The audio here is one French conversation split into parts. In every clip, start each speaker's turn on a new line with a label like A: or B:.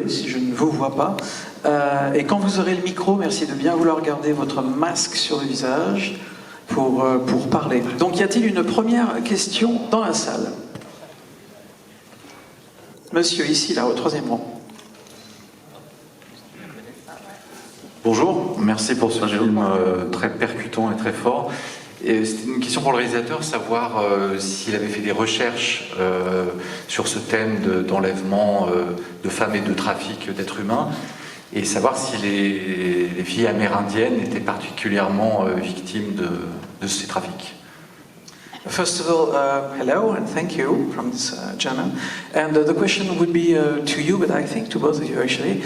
A: Si je ne vous vois pas. Et quand vous aurez le micro, merci de bien vouloir garder votre masque sur le visage pour parler. Donc, y a-t-il une première question dans la salle? Monsieur, ici, là, au troisième rang.
B: Bonjour, merci pour ce film très percutant et très fort. C'était une question pour le réalisateur, savoir s'il avait fait des recherches sur ce thème d'enlèvement de femmes et de trafic d'êtres humains, et savoir si les filles amérindiennes étaient particulièrement victimes de ces trafics.
A: First of all, hello and thank you from this gentleman. And the question would be to you, but I think to both of you actually.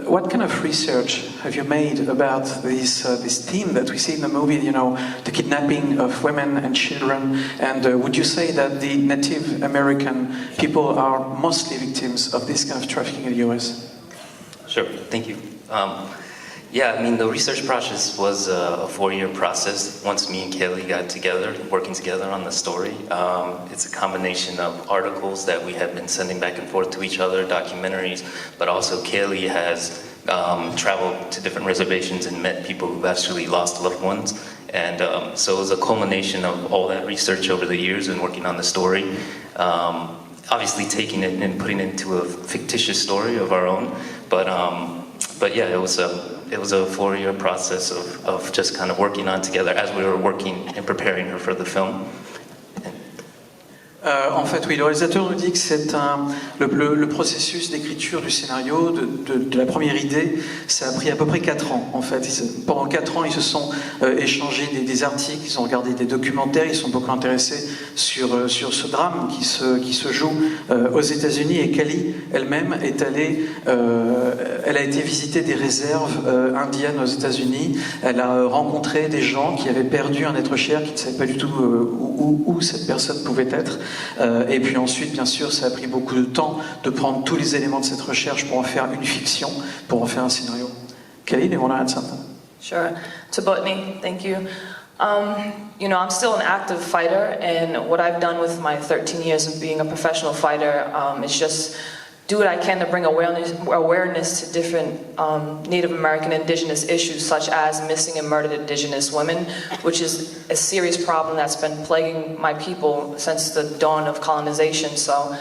A: What kind of research have you made about this theme that we see in the movie? You know, the kidnapping of women and children. And would you say that the Native American people are mostly victims of this kind of trafficking in the US?
C: Sure, thank you. Yeah, I mean, the research process was a 4-year process. Once me and Kaylee got together, working together on the story, it's a combination of articles that we have been sending back and forth to each other, documentaries, but also Kaylee has traveled to different reservations and met people who've actually lost loved ones. And so it was a culmination of all that research over the years and working on the story. Obviously taking it and putting it into a fictitious story of our own, but yeah, it was a 4-year process of just kind of working on together as we were working and preparing her for the film.
A: En fait, oui, le réalisateur nous dit que c'est le processus d'écriture du scénario, de la première idée, ça a pris à peu près 4 ans, en fait. Pendant 4 ans, ils se sont échangés des articles, ils ont regardé des documentaires, ils sont beaucoup intéressés sur ce drame qui se joue aux États-Unis. Et Kali, elle-même, elle a été visiter des réserves indiennes aux États-Unis. Elle a rencontré des gens qui avaient perdu un être cher, qui ne savaient pas du tout où cette personne pouvait être. Et puis ensuite, bien sûr, ça a pris beaucoup de temps de prendre tous les éléments de cette recherche pour en faire une fiction, pour en faire un scénario. Kelly, do you want to add something?
D: Sure. To Botany, thank you. You know, I'm still an active fighter, and what I've done with my 13 years of being a professional fighter is just do what I can to bring awareness to different Native American indigenous issues, such as missing and murdered indigenous women, which is a serious problem that's been plaguing my people since the dawn of colonization. So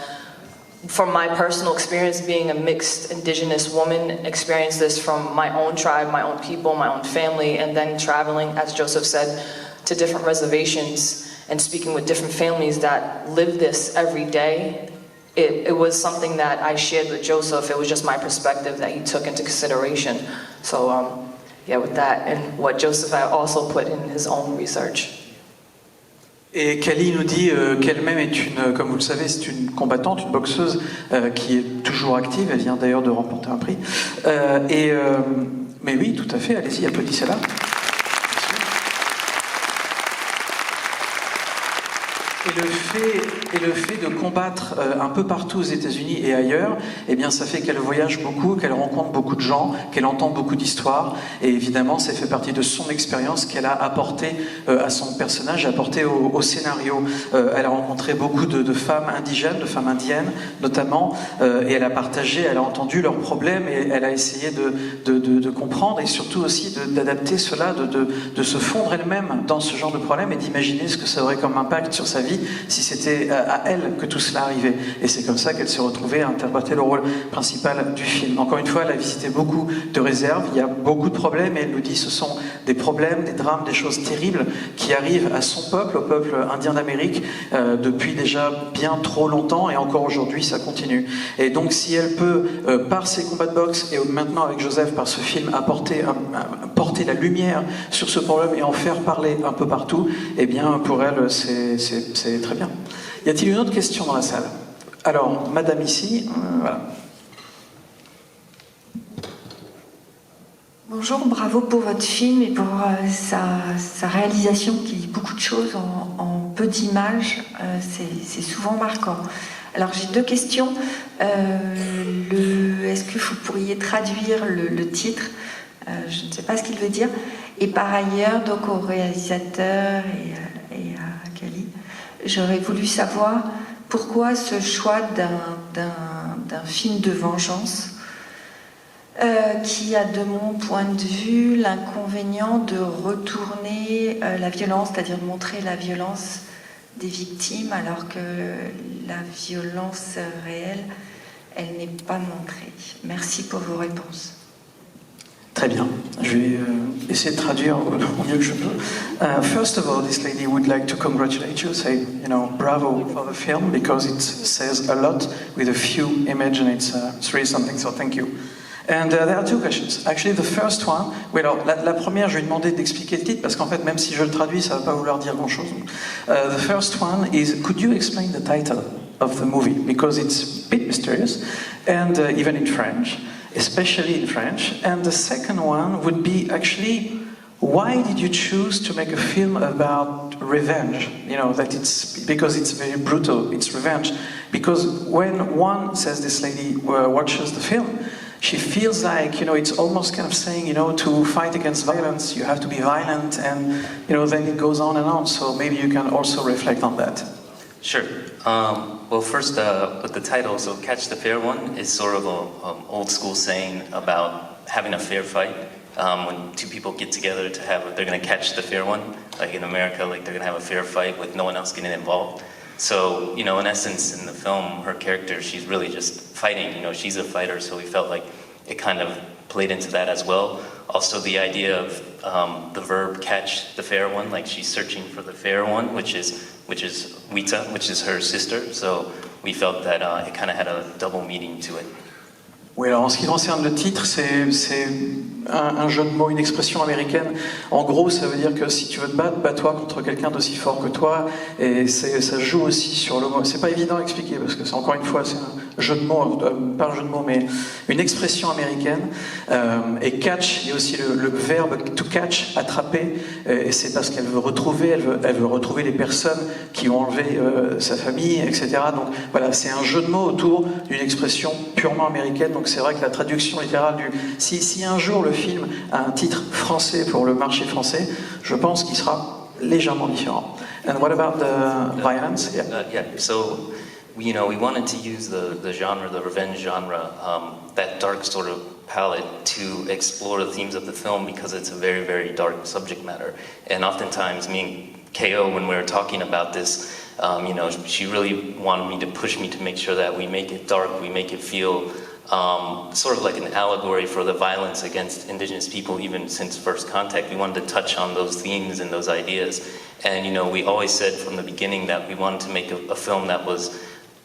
D: from my personal experience being a mixed indigenous woman, experienced this from my own tribe, my own people, my own family, and then traveling, as Joseph said, to different reservations and speaking with different families that live this every day. It was something that I shared with Joseph. It was just my perspective that he took into consideration. So, yeah, with that, and what Joseph had also put in his own research.
A: Et Kali nous dit qu'elle-même est comme vous le savez, c'est une combattante, une boxeuse qui est toujours active. Elle vient d'ailleurs de remporter un prix. Mais oui, tout à fait. Allez-y, applaudissez-la. Et le fait de combattre un peu partout aux États-Unis et ailleurs, eh bien, ça fait qu'elle voyage beaucoup, qu'elle rencontre beaucoup de gens, qu'elle entend beaucoup d'histoires. Et évidemment, ça fait partie de son expérience qu'elle a apporté à son personnage, apporté au scénario. Elle a rencontré beaucoup de femmes indigènes, de femmes indiennes notamment, et elle a partagé, elle a entendu leurs problèmes et elle a essayé de comprendre et surtout aussi d'adapter cela, de se fondre elle-même dans ce genre de problème et d'imaginer ce que ça aurait comme impact sur sa vie si c'était à elle que tout cela arrivait. Et c'est comme ça qu'elle s'est retrouvée à interpréter le rôle principal du film. Encore une fois, elle a visité beaucoup de réserves, il y a beaucoup de problèmes, et elle nous dit que ce sont des problèmes, des drames, des choses terribles qui arrivent à son peuple, au peuple indien d'Amérique, depuis déjà bien trop longtemps, et encore aujourd'hui ça continue. Et donc si elle peut, par ses combats de boxe, et maintenant avec Joseph, par ce film, porter la lumière sur ce problème et en faire parler un peu partout, eh bien pour elle c'est très bien. Y a-t-il une autre question dans la salle? Alors, madame ici, voilà.
E: Bonjour, bravo pour votre film et pour sa réalisation qui dit beaucoup de choses en peu d'images. C'est souvent marquant. Alors j'ai 2 questions. Est-ce que vous pourriez traduire le titre? Je ne sais pas ce qu'il veut dire. Et par ailleurs, donc au réalisateur et à Kali, j'aurais voulu savoir pourquoi ce choix d'un film de vengeance qui a, de mon point de vue, l'inconvénient de retourner la violence, c'est-à-dire de montrer la violence des victimes, alors que la violence réelle, elle n'est pas montrée. Merci pour vos réponses.
A: Très bien. Je vais essayer de traduire au mieux que je peux. First of all, this lady would like to congratulate you, say, bravo for the film, because it says a lot with a few images, and it's really something, so thank you. And there are two questions. Actually, the first one, alors, la première, je lui ai demandé d'expliquer le titre, parce qu'en fait, même si je le traduis, ça ne va pas vouloir dire grand-chose. The first one is, could you explain the title of the movie? Because it's a bit mysterious, and even in French, especially in French. And the second one would be, actually, why did you choose to make a film about revenge? That it's because it's very brutal, it's revenge. Because when one, says this lady, watches the film, she feels like, it's almost kind of saying, to fight against violence, you have to be violent, and, then it goes on and on. So maybe you can also reflect on that.
C: Sure. Well, first, with the title, so Catch the Fair One is sort of an old school saying about having a fair fight. When two people get together they're going to catch the fair one. Like in America, like they're going to have a fair fight with no one else getting involved. So, in essence, in the film, her character, she's really just fighting. She's a fighter, so we felt like it kind of played into that as well. Also, the idea of the verb catch the fair one, like she's searching for the fair one, which is Wita, which is her sister. So we felt that it kind of had a double meaning to it.
A: Oui, alors en ce qui concerne le titre, c'est un jeu de mots, une expression américaine. En gros, ça veut dire que si tu veux te battre, bats-toi contre quelqu'un d'aussi fort que toi. Et ça joue aussi sur le mot. C'est pas évident à expliquer parce que c'est encore une fois, c'est un jeu de mots, pas un jeu de mots, mais une expression américaine. Et catch, il y a aussi le verbe to catch, attraper. Et c'est parce qu'elle veut retrouver, elle veut retrouver les personnes qui ont enlevé sa famille, etc. Donc voilà, c'est un jeu de mots autour d'une expression purement américaine. Donc c'est vrai que la traduction littérale si un jour le film a un titre français pour le marché français, je pense qu'il sera légèrement différent. And what about the violence?
C: So we wanted to use the genre, the revenge genre, that dark sort of palette to explore the themes of the film because it's a very, very dark subject matter. And oftentimes, me and KO, when we were talking about this, she really wanted me to push me to make sure that we make it dark, we make it feel sort of like an allegory for the violence against indigenous people even since first contact. We wanted to touch on those themes and those ideas. And, we always said from the beginning that we wanted to make a film that was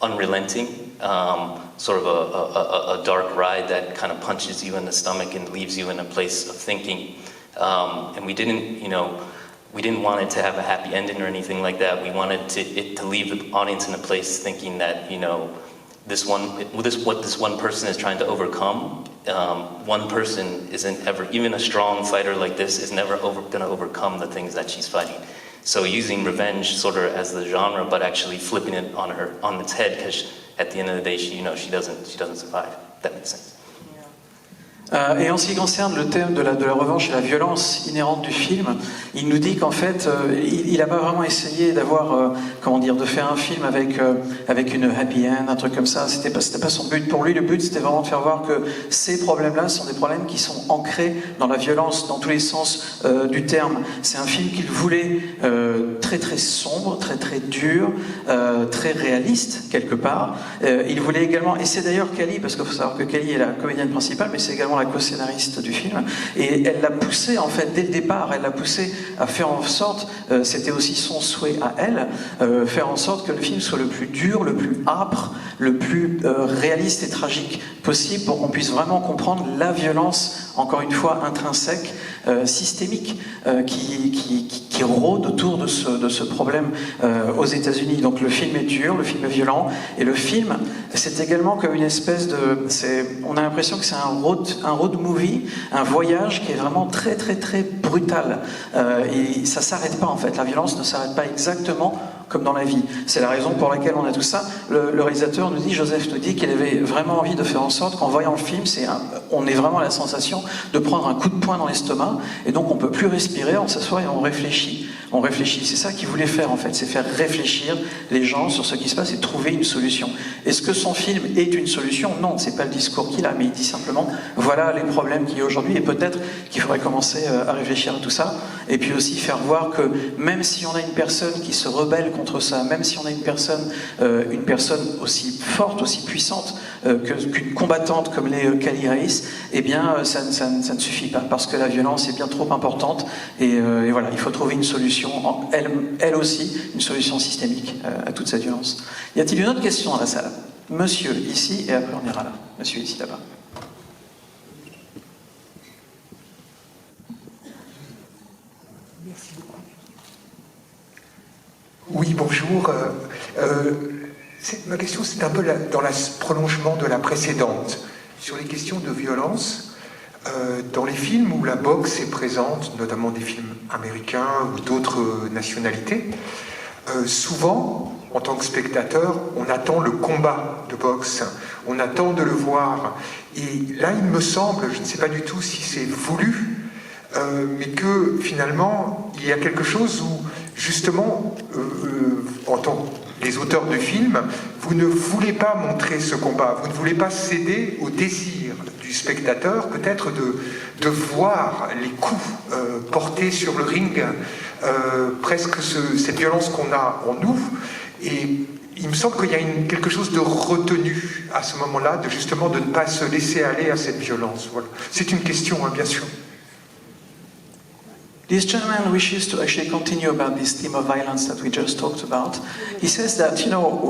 C: unrelenting, sort of a dark ride that kind of punches you in the stomach and leaves you in a place of thinking. And we didn't want it to have a happy ending or anything like that. We wanted it to leave the audience in a place thinking that, what this one person is trying to overcome. One person isn't ever, even a strong fighter like this, is never going to overcome the things that she's fighting. So using revenge sort of as the genre, but actually flipping it on its head, because at the end of the day, she doesn't survive. That makes sense.
A: Et en ce qui concerne le thème de la revanche et la violence inhérente du film, il nous dit qu'en fait, il n'a pas vraiment essayé d'avoir, de faire un film avec une happy end, un truc comme ça. C'était pas son but. Pour lui, le but, c'était vraiment de faire voir que ces problèmes-là sont des problèmes qui sont ancrés dans la violence, dans tous les sens du terme. C'est un film qu'il voulait très très sombre, très très dur, très réaliste quelque part. Il voulait également, et c'est d'ailleurs Kelly, parce qu'il faut savoir que Kelly est la comédienne principale, mais c'est également la co-scénariste du film, et elle l'a poussé en fait dès le départ, elle l'a poussé à faire en sorte, c'était aussi son souhait à elle, faire en sorte que le film soit le plus dur, le plus âpre, le plus réaliste et tragique possible pour qu'on puisse vraiment comprendre la violence, encore une fois intrinsèque, systémique, qui rôde autour de ce problème aux États-Unis. Donc le film est dur, le film est violent, et le film, c'est également comme une espèce on a l'impression que c'est un road movie, un voyage qui est vraiment très très très brutal. Et ça s'arrête pas en fait, la violence ne s'arrête pas exactement comme dans la vie. C'est la raison pour laquelle on a tout ça. Le réalisateur nous dit, Joseph nous dit qu'il avait vraiment envie de faire en sorte qu'en voyant le film, on ait vraiment la sensation de prendre un coup de poing dans l'estomac, et donc on peut plus respirer, on s'assoit et on réfléchit. on réfléchit. C'est ça qu'il voulait faire en fait, c'est faire réfléchir les gens sur ce qui se passe et trouver une solution. Est-ce que son film est une solution? Non, c'est pas le discours qu'il a, mais il dit simplement voilà les problèmes qu'il y a aujourd'hui et peut-être qu'il faudrait commencer à réfléchir à tout ça. Et puis aussi faire voir que même si on a une personne qui se rebelle contre ça, même si on a une personne aussi forte, aussi puissante qu'une combattante comme les Kali Reis, eh bien ça ne suffit pas parce que la violence est bien trop importante et voilà, il faut trouver une solution, elle aussi, une solution systémique à toute cette violence. Y a-t-il une autre question dans la salle? Monsieur ici et après on ira là. Monsieur ici là-bas.
F: Merci beaucoup. Oui, bonjour. Ma question, c'est un peu dans le prolongement de la précédente. Sur les questions de violence, dans les films où la boxe est présente, notamment des films américains ou d'autres nationalités, souvent, en tant que spectateur, on attend le combat de boxe, on attend de le voir. Et là, il me semble, je ne sais pas du tout si c'est voulu, mais que finalement, il y a quelque chose où, justement, en tant que les auteurs de films, vous ne voulez pas montrer ce combat, vous ne voulez pas céder au désir du spectateur, peut-être de voir les coups portés sur le ring, presque cette violence qu'on a en nous. Et il me semble qu'il y a quelque chose de retenu à ce moment-là, justement de ne pas se laisser aller à cette violence. Voilà. C'est une question, hein, bien sûr.
A: This gentleman wishes to actually continue about this theme of violence that we just talked about. He says that,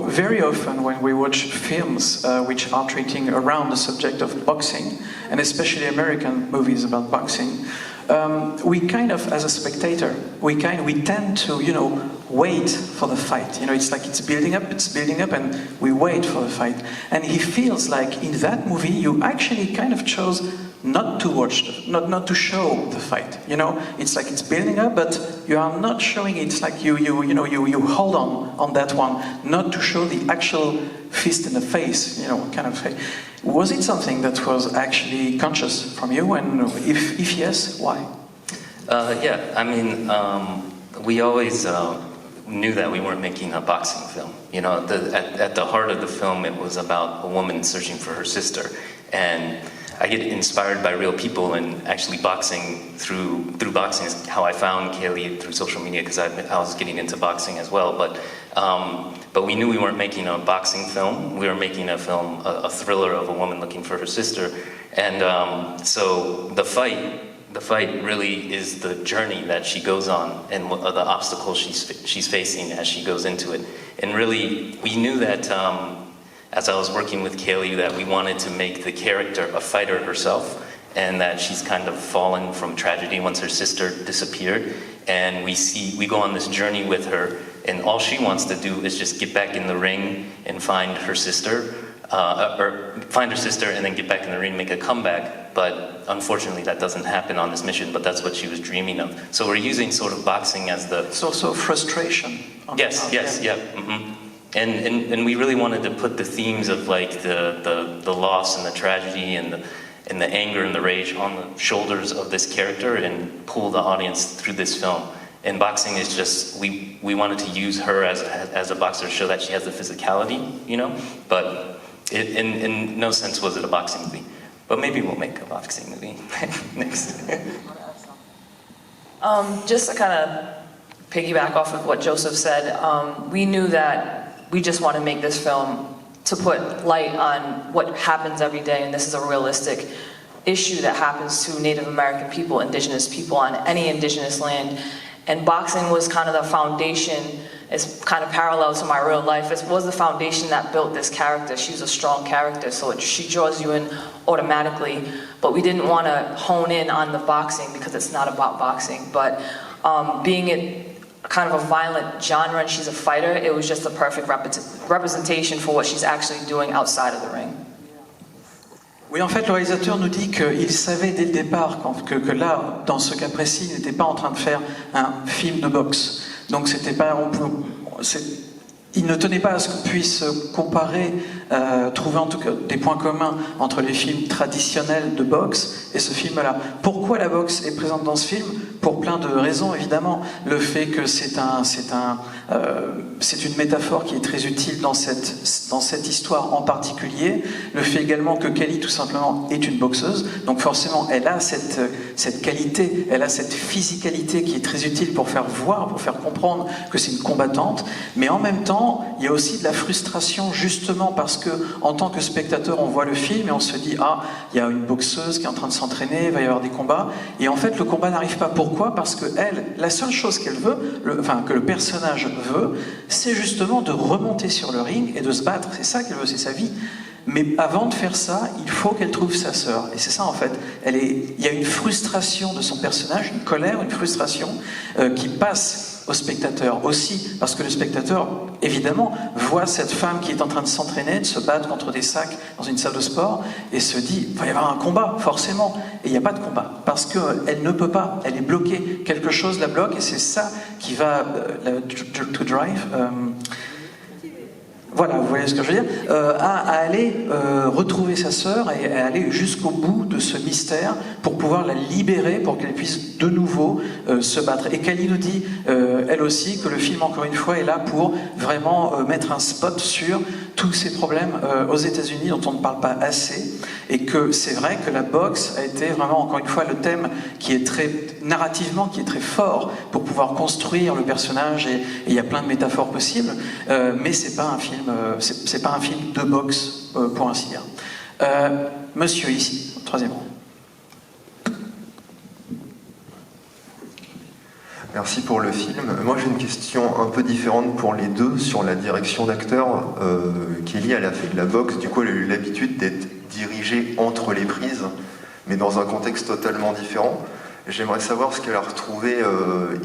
A: very often when we watch films which are treating around the subject of boxing, and especially American movies about boxing, we kind of, as a spectator, we tend to, wait for the fight. It's like it's building up, and we wait for the fight. And he feels like in that movie, you actually kind of chose not to watch, not to show the fight. It's like it's building up, but you are not showing it. It's like you hold on that one, not to show the actual fist in the face, kind of thing. Was it something that was actually conscious from you? And if yes, why?
C: Yeah, I mean, we always knew that we weren't making a boxing film. At the heart of the film, it was about a woman searching for her sister. And I get inspired by real people, and actually boxing through boxing is how I found Kaylee through social media, because I was getting into boxing as well. But we knew we weren't making a boxing film. We were making a film, a thriller of a woman looking for her sister. And so the fight really is the journey that she goes on, and the obstacles she's facing as she goes into it. And really, we knew that as I was working with Kaylee, that we wanted to make the character a fighter herself, and that she's kind of fallen from tragedy once her sister disappeared. And we go on this journey with her, and all she wants to do is just get back in the ring and find her sister, or find her sister and then get back in the ring, make a comeback. But unfortunately, that doesn't happen on this mission, but that's what she was dreaming of. So we're using sort of boxing as the...
A: It's also frustration.
C: Yes, yeah. Mm-hmm. And we really wanted to put the themes of like the loss and the tragedy and the anger and the rage on the shoulders of this character and pull the audience through this film. And boxing is just, we wanted to use her as a boxer to show that she has the physicality, but in no sense was it a boxing movie. But maybe we'll make a boxing movie next.
D: Just to kind of piggyback off of what Joseph said, we knew that we just want to make this film to put light on what happens every day, and this is a realistic issue that happens to Native American people, indigenous people on any indigenous land. And boxing was kind of the foundation, it's kind of parallel to my real life. It was the foundation that built this character. She's a strong character, so she draws you in automatically. But we didn't want to hone in on the boxing because it's not about boxing. But being it kind of a violent genre and she's a fighter, it was just the perfect representation for what she's actually doing outside of the ring.
A: Oui, en fait, le réalisateur nous dit qu'il savait dès le départ que là, dans ce cas précis, il n'était pas en train de faire un film de boxe. Donc, c'était pas, il ne tenait pas à ce qu'on puisse comparer trouver en tout cas des points communs entre les films traditionnels de boxe et ce film-là. Pourquoi la boxe est présente dans ce film? Pour plein de raisons, évidemment. Le fait que c'est une métaphore qui est très utile dans cette histoire en particulier. Le fait également que Kelly, tout simplement, est une boxeuse. Donc forcément, elle a cette qualité, elle a cette physicalité qui est très utile pour faire voir, pour faire comprendre que c'est une combattante. Mais en même temps, il y a aussi de la frustration, justement parce que, en tant que spectateur, on voit le film et on se dit « Ah, il y a une boxeuse qui est en train de s'entraîner, il va y avoir des combats. » Et en fait, le combat n'arrive pas. Pourquoi? Parce que elle, la seule chose qu'elle veut, que le personnage veut, c'est justement de remonter sur le ring et de se battre. C'est ça qu'elle veut, c'est sa vie. Mais avant de faire ça, il faut qu'elle trouve sa sœur. Et c'est ça, en fait. Il y a une frustration de son personnage, une colère, une frustration qui passe au spectateur aussi, parce que le spectateur, évidemment, voit cette femme qui est en train de s'entraîner, de se battre contre des sacs dans une salle de sport, et se dit, il va y avoir un combat, forcément. Et il n'y a pas de combat, parce qu'elle ne peut pas, elle est bloquée. Quelque chose la bloque, et c'est ça qui va to drive... Voilà, vous voyez ce que je veux dire, à aller retrouver sa sœur et à aller jusqu'au bout de ce mystère pour pouvoir la libérer, pour qu'elle puisse de nouveau se battre. Et Kelly nous dit, elle aussi, que le film, encore une fois, est là pour vraiment mettre un spot sur tous ces problèmes aux États-Unis dont on ne parle pas assez, et que c'est vrai que la boxe a été vraiment, encore une fois, le thème qui est très, narrativement, qui est très fort pour pouvoir construire le personnage, et il y a plein de métaphores possibles, mais c'est pas un film c'est pas un film de boxe, pour ainsi dire. Monsieur, ici, au troisième rang.
G: Merci pour le film. Moi, j'ai une question un peu différente pour les deux sur la direction d'acteur. Kelly, elle a fait de la boxe, du coup, elle a eu l'habitude d'être dirigée entre les prises, mais dans un contexte totalement différent. J'aimerais savoir ce qu'elle a retrouvé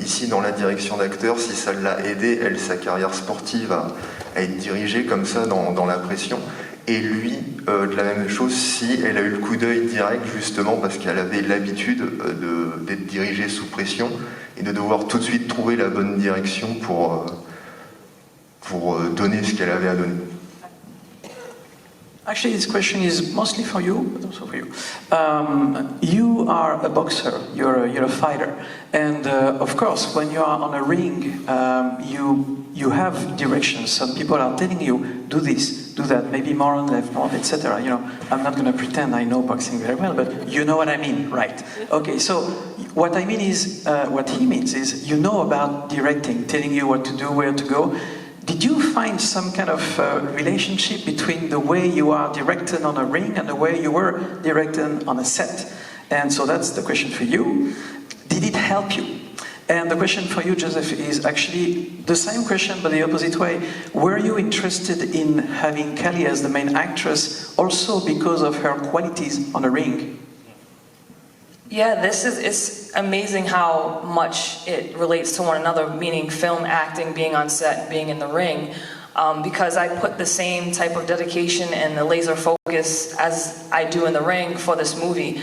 G: ici dans la direction d'acteur, si ça l'a aidé, elle, sa carrière sportive, à être dirigée comme ça dans la pression. Et lui, de la même chose, si elle a eu le coup d'œil direct, justement, parce qu'elle avait l'habitude d'être dirigée sous pression et de devoir tout de suite trouver la bonne direction pour donner ce qu'elle avait à donner.
A: Actually, this question is mostly for you, but also for you. You are a boxer, you're a fighter, and of course, when you are on a ring, you have directions. Some people are telling you, do this, do that, maybe more on the left, more, etc. You know, I'm not going to pretend I know boxing very well, but you know what I mean, right? Okay, so what I mean is, what he means is, you know about directing, telling you what to do, where to go. Did you find some kind of relationship between the way you are directed on a ring and the way you were directed on a set? And so that's the question for you. Did it help you? And the question for you, Joseph, is actually the same question but the opposite way. Were you interested in having Kelly as the main actress also because of her qualities on the ring?
D: Yeah, it's amazing how much it relates to one another, meaning film, acting, being on set, and being in the ring. Because I put the same type of dedication and the laser focus as I do in the ring for this movie.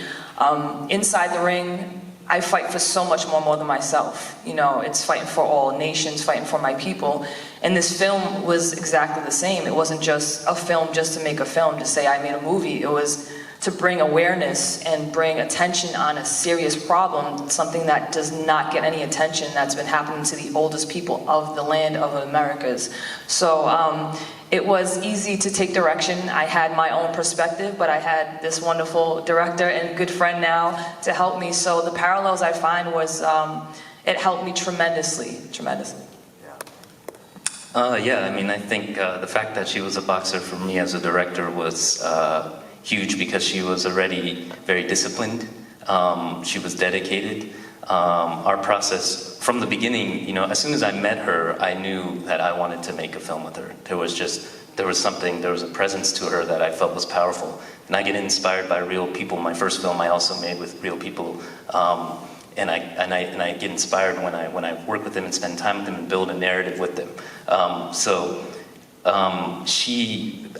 D: Inside the ring, I fight for so much more than myself. You know, it's fighting for all nations, fighting for my people. And this film was exactly the same. It wasn't just a film just to make a film, to say I made a movie. It was to bring awareness and bring attention on a serious problem, something that does not get any attention, that's been happening to the oldest people of the land of the Americas. So it was easy to take direction. I had my own perspective, but I had this wonderful director and good friend now to help me. So the parallels I find was, it helped me tremendously.
C: Yeah, I mean, I think the fact that she was a boxer for me as a director was huge, because she was already very disciplined. She was dedicated. Our process from the beginning, you know, as soon as I met her, I knew that I wanted to make a film with her. There was a presence to her that I felt was powerful. And I get inspired by real people. My first film I also made with real people. And I get inspired when I work with them and spend time with them and build a narrative with them.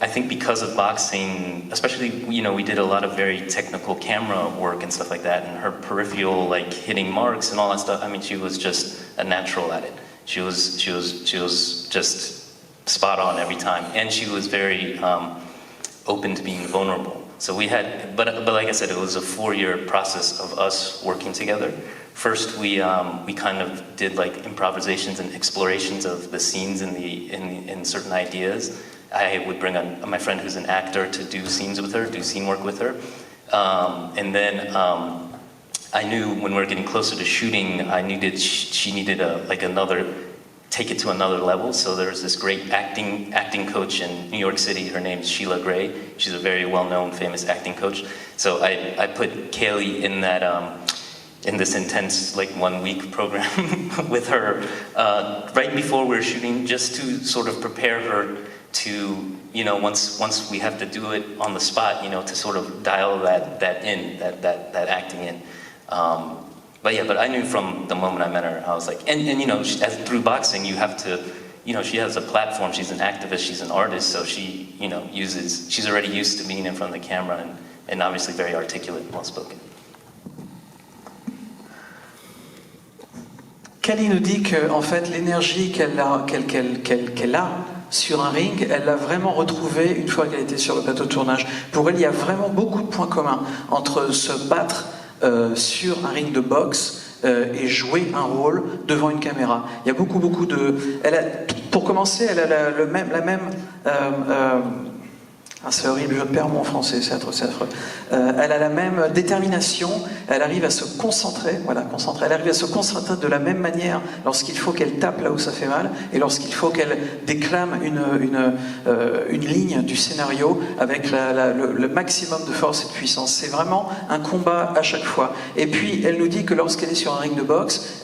C: I think because of boxing, especially, you know, we did a lot of very technical camera work and stuff like that, and her peripheral, like hitting marks and all that stuff, I mean, she was just a natural at it. She was just spot on every time, and she was very open to being vulnerable. So we had, but like I said, it was a 4-year process of us working together. First, we kind of did like improvisations and explorations of the scenes in certain ideas. I would bring on my friend who's an actor to do scenes with her, do scene work with her, and then I knew when we were getting closer to shooting, she needed take it to another level. So there was this great acting coach in New York City. Her name's Sheila Gray. She's a very well-known, famous acting coach. So I put Kaylee in that. In this intense, like 1-week program with her, right before we were shooting, just to sort of prepare her to, you know, once we have to do it on the spot, you know, to sort of dial that acting in. But I knew from the moment I met her, I was like, and you know, through boxing, you have to, you know, she has a platform. She's an activist. She's an artist, so she, you know, she's already used to being in front of the camera and obviously very articulate and well-spoken.
A: Kelly nous dit que en fait, l'énergie qu'elle a sur un ring, elle l'a vraiment retrouvée une fois qu'elle était sur le plateau de tournage. Pour elle, il y a vraiment beaucoup de points communs entre se battre sur un ring de boxe et jouer un rôle devant une caméra. Il y a beaucoup de... pour commencer, elle a la même c'est horrible, je perds mon français, c'est affreux. Elle a la même détermination, elle arrive à se concentrer, elle arrive à se concentrer de la même manière lorsqu'il faut qu'elle tape là où ça fait mal et lorsqu'il faut qu'elle déclame une ligne du scénario avec le maximum de force et de puissance. C'est vraiment un combat à chaque fois. Et puis, elle nous dit que lorsqu'elle est sur un ring de boxe,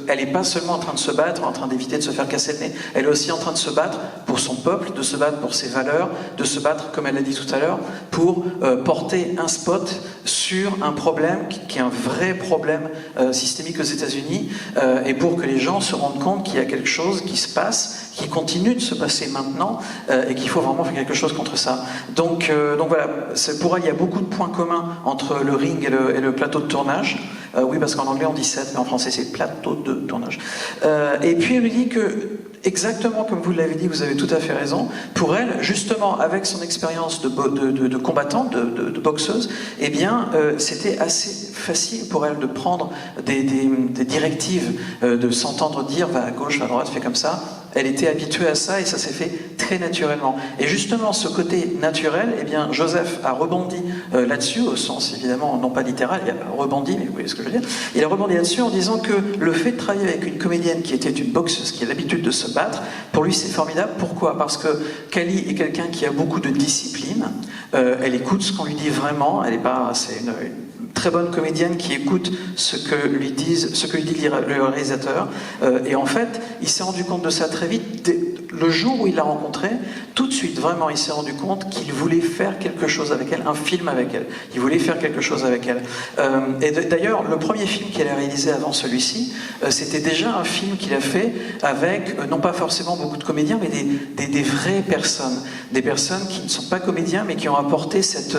A: elle n'est pas seulement en train de se battre, en train d'éviter de se faire casser le nez, elle est aussi en train de se battre pour son peuple, de se battre pour ses valeurs, de se battre, comme elle l'a dit tout à l'heure, pour porter un spot sur un problème qui est un vrai problème systémique aux États-Unis et pour que les gens se rendent compte qu'il y a quelque chose qui se passe, qui continue de se passer maintenant et qu'il faut vraiment faire quelque chose contre ça. Donc voilà, pour elle, il y a beaucoup de points communs entre le ring et le plateau de tournage. Oui, parce qu'en anglais on dit set, mais en français c'est plateau de tournage. Et puis elle lui dit que, exactement comme vous l'avez dit, vous avez tout à fait raison, pour elle, justement, avec son expérience de combattante, de boxeuse, eh bien, c'était assez facile pour elle de prendre des directives, de s'entendre dire, va à gauche, va à droite, fais comme ça. Elle était habituée à ça et ça s'est fait très naturellement. Et justement, ce côté naturel, eh bien, Joseph a rebondi là-dessus, au sens évidemment non pas littéral, il a rebondi, mais vous voyez ce que je veux dire. Il a rebondi là-dessus en disant que le fait de travailler avec une comédienne qui était une boxeuse, qui a l'habitude de se battre, pour lui c'est formidable. Pourquoi ? Parce que Kali est quelqu'un qui a beaucoup de discipline, elle écoute ce qu'on lui dit vraiment, c'est une très bonne comédienne qui écoute ce que lui dit le réalisateur. Et en fait, il s'est rendu compte de ça très vite. Le jour où il l'a rencontrée, tout de suite, vraiment, il s'est rendu compte qu'il voulait faire quelque chose avec elle, un film avec elle. Il voulait faire quelque chose avec elle. Et d'ailleurs, le premier film qu'il a réalisé avant celui-ci, c'était déjà un film qu'il a fait avec, non pas forcément beaucoup de comédiens, mais des vraies personnes. Des personnes qui ne sont pas comédiens, mais qui ont apporté cette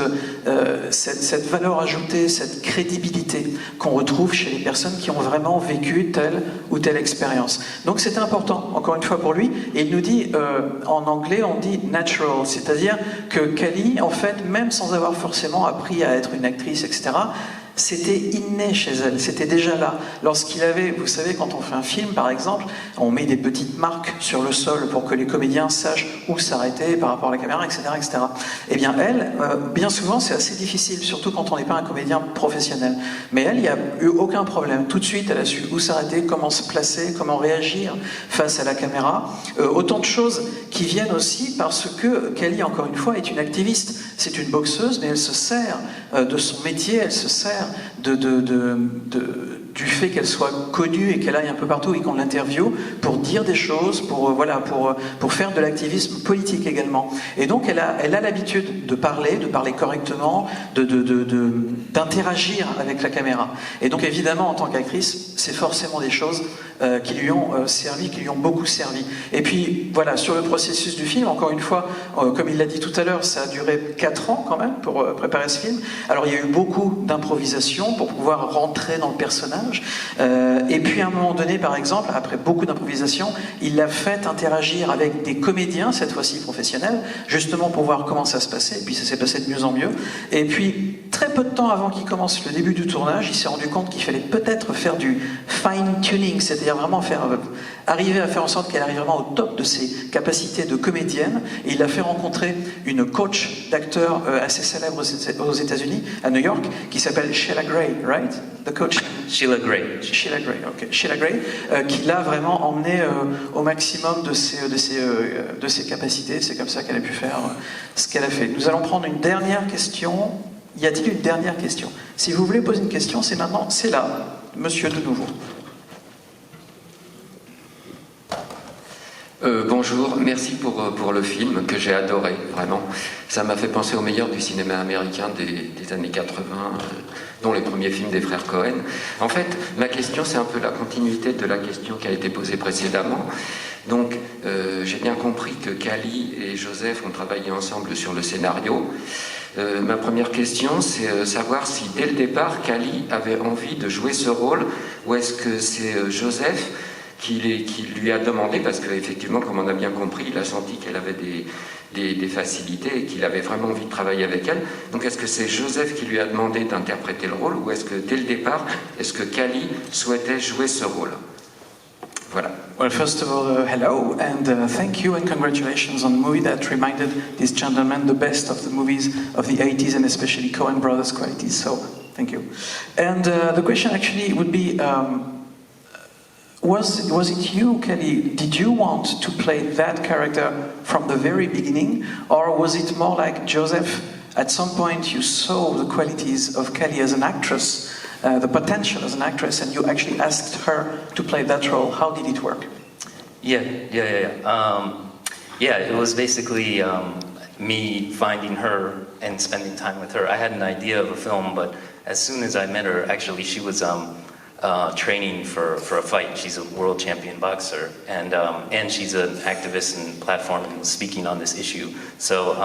A: valeur ajoutée, cette crédibilité qu'on retrouve chez les personnes qui ont vraiment vécu telle ou telle expérience. Donc c'était important, encore une fois pour lui, et il nous dit, en anglais on dit natural, c'est-à-dire que Kali, en fait, même sans avoir forcément appris à être une actrice, etc., c'était inné chez elle, c'était déjà là. Lorsqu'il avait, vous savez, quand on fait un film par exemple, on met des petites marques sur le sol pour que les comédiens sachent où s'arrêter par rapport à la caméra, etc. etc. Eh bien elle, bien souvent c'est assez difficile, surtout quand on n'est pas un comédien professionnel. Mais elle, il n'y a eu aucun problème. Tout de suite, elle a su où s'arrêter, comment se placer, comment réagir face à la caméra. Autant de choses qui viennent aussi parce que Kali, encore une fois, est une activiste. C'est une boxeuse, mais elle se sert de son métier, elle se sert du fait qu'elle soit connue et qu'elle aille un peu partout et qu'on l'interviewe pour dire des choses, pour faire de l'activisme politique également. Et donc elle a l'habitude de parler correctement, d'interagir avec la caméra. Et donc évidemment, en tant qu'actrice, c'est forcément des choses qui lui ont servi, qui lui ont beaucoup servi. Et puis voilà, sur le processus du film, encore une fois, comme il l'a dit tout à l'heure, ça a duré 4 ans quand même pour préparer ce film. Alors il y a eu beaucoup d'improvisation pour pouvoir rentrer dans le personnage. Et puis à un moment donné, par exemple, après beaucoup d'improvisation, il l'a fait interagir avec des comédiens, cette fois-ci professionnels, justement pour voir comment ça se passait. Et puis ça s'est passé de mieux en mieux. Et puis très peu de temps avant qu'il commence le début du tournage, il s'est rendu compte qu'il fallait peut-être faire du fine-tuning, c'est-à-dire vraiment arriver à faire en sorte qu'elle arrive vraiment au top de ses capacités de comédienne. Et il a fait rencontrer une coach d'acteurs assez célèbre aux États-Unis, à New York, qui s'appelle Sheila Gray, right? The coach.
C: Sheila Gray.
A: Sheila Gray, ok. Sheila Gray, qui l'a vraiment emmené au maximum de ses capacités. C'est comme ça qu'elle a pu faire ce qu'elle a fait. Nous allons prendre une dernière question. Y a-t-il une dernière question? Si vous voulez poser une question, c'est maintenant, c'est là. Monsieur de nouveau.
H: Bonjour, merci pour le film que j'ai adoré, vraiment. Ça m'a fait penser au meilleur du cinéma américain des années 80, dont les premiers films des frères Cohen. En fait, ma question, c'est un peu la continuité de la question qui a été posée précédemment. Donc, j'ai bien compris que Cally et Joseph ont travaillé ensemble sur le scénario. Ma première question, c'est savoir si dès le départ, Cally avait envie de jouer ce rôle, ou est-ce que c'est Joseph qui lui a demandé, parce qu'effectivement, comme on a bien compris, il a senti qu'elle avait des facilités et qu'il avait vraiment envie de travailler avec elle. Donc est-ce que c'est Joseph qui lui a demandé d'interpréter le rôle, ou est-ce que dès le départ, est-ce que Cally souhaitait jouer ce rôle? Voilà.
A: Well, first of all, hello, and thank you and congratulations on the movie that reminded this gentleman the best of the movies of the 80s and especially Coen Brothers qualities, so thank you. And the question actually would be, was it you, Kelly? Did you want to play that character from the very beginning, or was it more like Joseph? At some point, you saw the qualities of Kelly as an actress, the potential as an actress, and you actually asked her to play that role. How did it work?
C: Yeah. It was basically me finding her and spending time with her. I had an idea of a film, but as soon as I met her, actually, she was training for a fight. She's a world champion boxer, and she's an activist and platform and speaking on this issue. So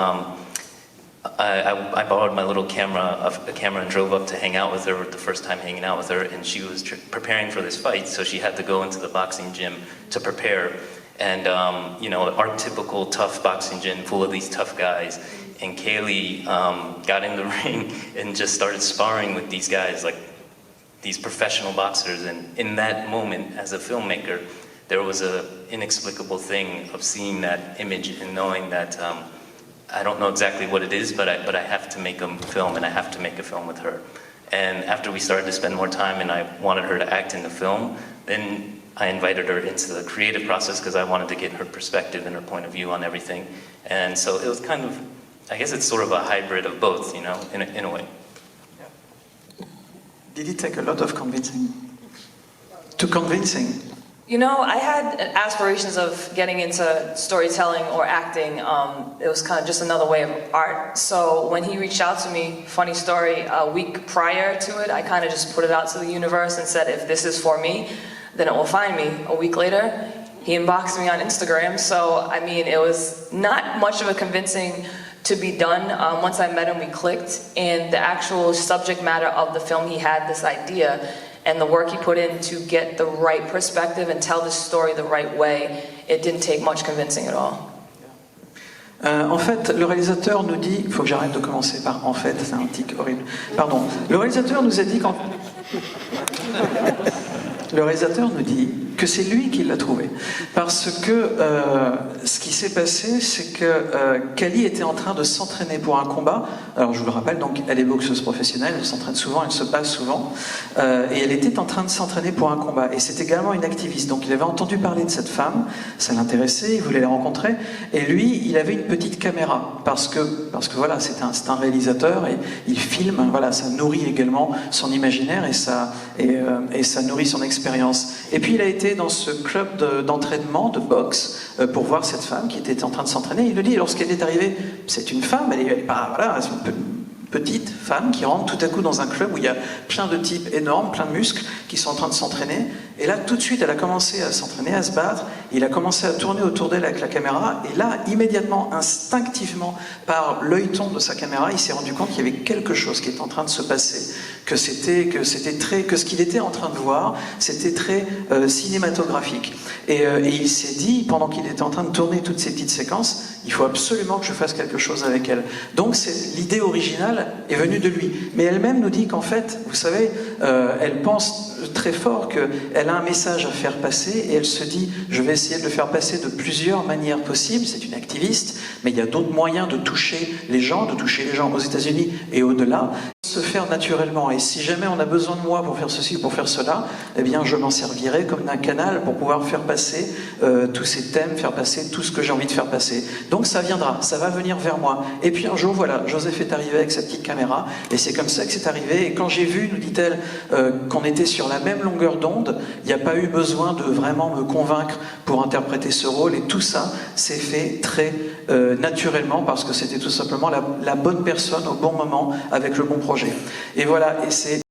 C: I borrowed my little camera and drove up to hang out with her the first time hanging out with her, and she was preparing for this fight, so she had to go into the boxing gym to prepare. And our typical tough boxing gym full of these tough guys. And Kaylee got in the ring and just started sparring with these guys, like these professional boxers. And in that moment, as a filmmaker, there was an inexplicable thing of seeing that image and knowing that I don't know exactly what it is, but I have to make a film, and I have to make a film with her. And after we started to spend more time and I wanted her to act in the film, then I invited her into the creative process because I wanted to get her perspective and her point of view on everything. And so it was kind of, I guess it's sort of a hybrid of both, in a way.
A: Did it take a lot of convincing? Convincing?
D: I had aspirations of getting into storytelling or acting. It was kind of just another way of art. So when he reached out to me, funny story, a week prior to it, I kind of just put it out to the universe and said, if this is for me, then it will find me. A week later, he inboxed me on Instagram. So, it was not much of a convincing to be done. Once I met him, we clicked. And the actual subject matter of the film, he had this idea. And the work he put in to get the right perspective and tell the story the right way, it didn't take much convincing at all.
A: En fait, le réalisateur nous dit... Il faut que j'arrête de commencer par « en fait », c'est un tic horrible. Pardon. Le réalisateur nous a dit qu'en... Le réalisateur nous dit que c'est lui qui l'a trouvé. Parce que ce qui s'est passé, c'est que Cally était en train de s'entraîner pour un combat. Alors je vous le rappelle, donc elle est boxeuse professionnelle, elle s'entraîne souvent, elle se bat souvent. Et elle était en train de s'entraîner pour un combat. Et c'est également une activiste. Donc il avait entendu parler de cette femme, ça l'intéressait, il voulait la rencontrer. Et lui, il avait une petite caméra. Parce que voilà, c'est un réalisateur et il filme. Voilà, ça nourrit également son imaginaire et ça nourrit son expérience. Et puis il a été dans ce club d'entraînement, de boxe, pour voir cette femme qui était en train de s'entraîner. Il le dit, lorsqu'elle est arrivée, c'est une femme, elle est pas, voilà, petite femme qui rentre tout à coup dans un club où il y a plein de types énormes, plein de muscles, qui sont en train de s'entraîner. Et là, tout de suite, elle a commencé à s'entraîner, à se battre. Il a commencé à tourner autour d'elle avec la caméra. Et là, immédiatement, instinctivement, par l'œilleton de sa caméra, il s'est rendu compte qu'il y avait quelque chose qui était en train de se passer. Que ce qu'il était en train de voir, c'était très cinématographique. Et il s'est dit, pendant qu'il était en train de tourner toutes ces petites séquences, il faut absolument que je fasse quelque chose avec elle. Donc l'idée originale est venue de lui. Mais elle-même nous dit qu'en fait, vous savez, elle pense très fort qu'elle a un message à faire passer et elle se dit, je vais essayer de le faire passer de plusieurs manières possibles. C'est une activiste, mais il y a d'autres moyens de toucher les gens aux États-Unis et au-delà, se faire naturellement. Et si jamais on a besoin de moi pour faire ceci ou pour faire cela, eh bien je m'en servirai comme d'un canal pour pouvoir faire passer tous ces thèmes, faire passer tout ce que j'ai envie de faire passer. Donc ça viendra, ça va venir vers moi. Et puis un jour, voilà, Joseph est arrivé avec sa petite caméra, et c'est comme ça que c'est arrivé. Et quand j'ai vu, nous dit-elle, qu'on était sur la même longueur d'onde, il n'y a pas eu besoin de vraiment me convaincre pour interpréter ce rôle, et tout ça s'est fait très naturellement, parce que c'était tout simplement la bonne personne au bon moment, avec le bon projet. Et voilà, et c'est